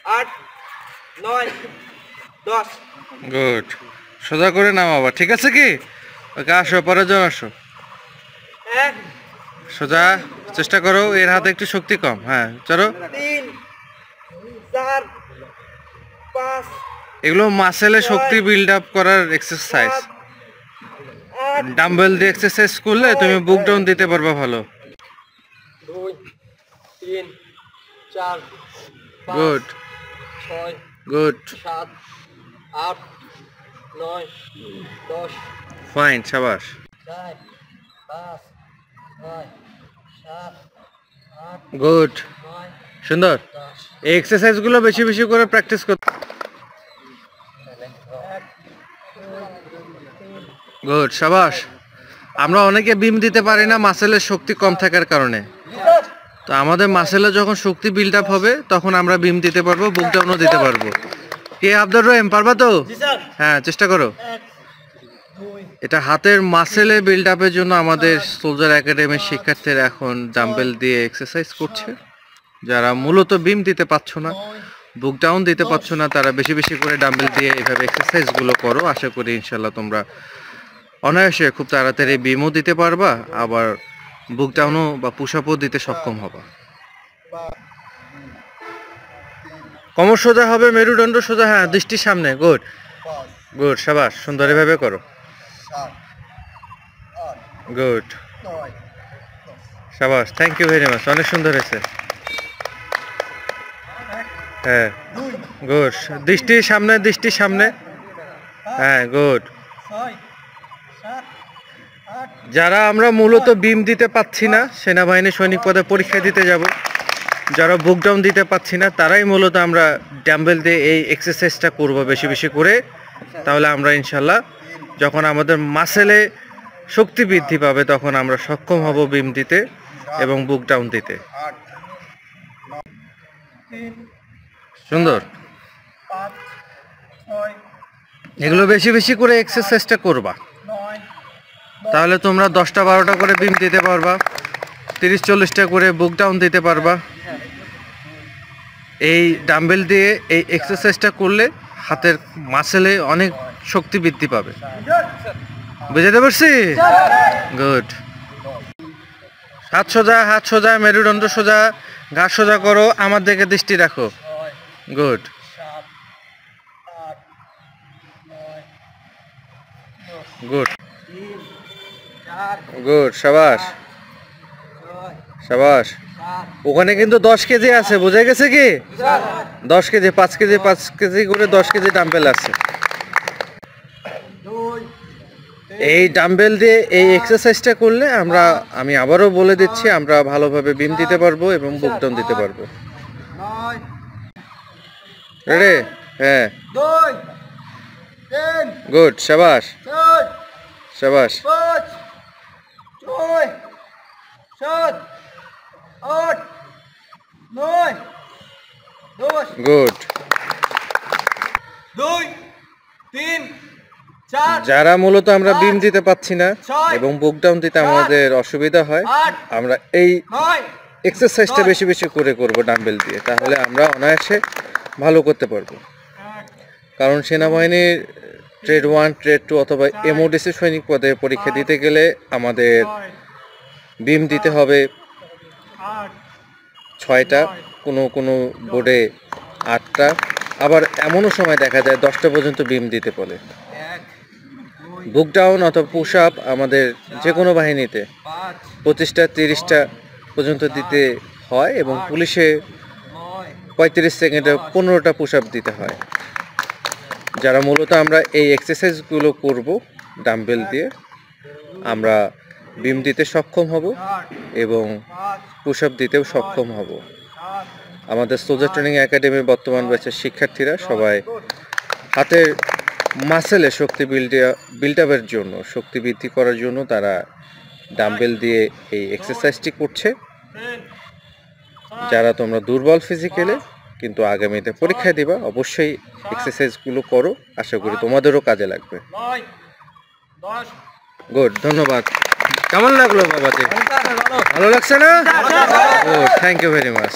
8 9 10 good সোজা করে নাও আবার ঠিক আছে কি ওকে আসো পরের জন আসো 1 সোজা চেষ্টা করো এর হাতে একটু শক্তি কম হ্যাঁ চলো 3 4 5 এগুলো মাসেলে শক্তি বিল্ড আপ করার এক্সারসাইজ 8 ডাম্বেল দিয়ে এক্সারসাইজ করলে তুমি বুক ডাউন দিতে পারবা ভালো 2 3 4 5 গুড 6 গুড 7 8 9 10 ফাইন শাবাশ 4 5 6 7 8 গুড 9 সুন্দর 10 এই এক্সারসাইজগুলো বেশি বেশি করে প্র্যাকটিস করতে গুড শাবাশ আমরা অনেকে বিম দিতে পারি না মাসেলের শক্তি কম থাকার কারণে তো আমাদের মাসেলে যখন শক্তি বিল্ড আপ হবে তখন আমরা বিম দিতে পারবো বুক ডাউনও দিতে পারবো কে আব্দুর রহিম পারবা তো জি স্যার হ্যাঁ চেষ্টা করো 1 2 এটা হাতের মাসেলে বিল্ড আপের জন্য আমাদের সোলজার একাডেমির শিক্ষার্থীরা এখন ডাম্বেল দিয়ে এক্সারসাইজ করছে যারা মূলত বিম দিতে পারছো না বুক ডাউন দিতে পারছো না তারা বেশি বেশি করে ডাম্বেল দিয়ে এইভাবে এক্সারসাইজগুলো করো আশা করি ইনশাল্লাহ তোমরা অনায়াসে খুব তাড়াতাড়ি বিমও দিতে পারবা আবার বুক ডাউনও বা পুশ আপও দিতে সক্ষম হবা কোমর সোজা হবে মেরুদণ্ড সোজা হ্যাঁ দৃষ্টির সামনে গুড গুড শাবাশ সুন্দর এভাবে করো গুড শাবাশ থ্যাংক ইউ ভেরি মাচ অনেক সুন্দর হয়েছে হ্যাঁ গুড দৃষ্টির সামনে হ্যাঁ গুড 6 7 8 যারা আমরা মূলত বিম দিতে পাচ্ছি না সেনাবাহিনী সৈনিক পদে পরীক্ষা দিতে যাব যারা বুক ডাউন দিতে পাচ্ছি না তারাই মূলত আমরা ডাম্বেল দিয়ে এই এক্সারসাইজটা করব বেশি বেশি করে তাহলে আমরা ইনশাল্লাহ যখন আমাদের মাসেলে শক্তি বৃদ্ধি পাবে তখন আমরা সক্ষম হব বিম দিতে এবং বুক ডাউন দিতে সুন্দর 5 6 এগুলো বেশি বেশি করে এক্সারসাইজটা করবা 9 তাহলে তোমরা 10টা 12টা করে বিম দিতে পারবা 30-40টা করে বুক ডাউন দিতে পারবা এই ডাম্বেল দিয়ে এই এক্সারসাইজটা করলে হাতের মাসেলে অনেক শক্তি বৃদ্ধি পাবে বুঝতে পারছি গুড হাত সোজা মেরুদণ্ড সোজা ঘাট সোজা করো আমার দিকে দৃষ্টি রাখো গুড 7 8 9 গুড 4 গুড শাবাশ 6 শাবাশ 7 ওখানে কিন্তু 10 কেজি আছে বুঝে গেছে কি 10 কেজি 5 কেজি করে 10 কেজি ডাম্বেল আছে 2 এই ডাম্বেল দিয়ে এই এক্সারসাইজটা করলে আমি আবারও বলে দিচ্ছি আমরা ভালোভাবে বিম দিতে পারবো এবং বুক ডাউন দিতে পারবো 9 রেডি হ্যাঁ 2 3 গুড শাবাশ 4 শাবাশ 5 6 7 8 9 10 গুড 2 3 4 যারা মূলত আমরা বিম দিতে পাচ্ছি না এবং বুক ডাউন দিতে আমাদের অসুবিধা হয় 8 আমরা এই 9 এক্সারসাইজটা বেশি বেশি করে করব ডাম্বেল দিয়ে তাহলে আমরা অনায়াসে ভালো করতে পারবো কারণ সেনাবাহিনীর ট্রেড 1 ট্রেড 2 অথবা এমওডিসি সৈনিক পদে পরীক্ষা দিতে গেলে আমাদের বিম দিতে হবে 6টা কোনো বোর্ডে 8টা আবার এমনও সময় দেখা যায় 10টা পর্যন্ত বিম দিতে বলে বুক ডাউন অথবা পুশ আপ আমাদের যে কোনো বাহিনীতে 25টা 30টা পর্যন্ত দিতে হয় এবং পুলিশে 35 সেকেন্ডে 15টা পুশ আপ দিতে হয় যারা মূলত আমরা এই এক্সারসাইজগুলো করব ডাম্বেল দিয়ে আমরা বিম দিতে সক্ষম হব এবং পুশ আপ দিতেও সক্ষম হব আমাদের সোলজার ট্রেনিং একাডেমির বর্তমান ব্যাচের শিক্ষার্থীরা সবাই হাতের মাসেলে শক্তি বিল্ড আপের জন্য শক্তি বৃদ্ধি করার জন্য তারা ডাম্বেল দিয়ে এই এক্সারসাইজটি করছে যারা তোমরা দুর্বল ফিজিক্যালে কিন্তু আগামীতে পরীক্ষা দিবা অবশ্যই এক্সারসাইজগুলো করো আশা করি তোমাদেরও কাজে লাগবে গুড ধন্যবাদ কেমন লাগলো বাবাজি ভালো লাগছে না good thank you very much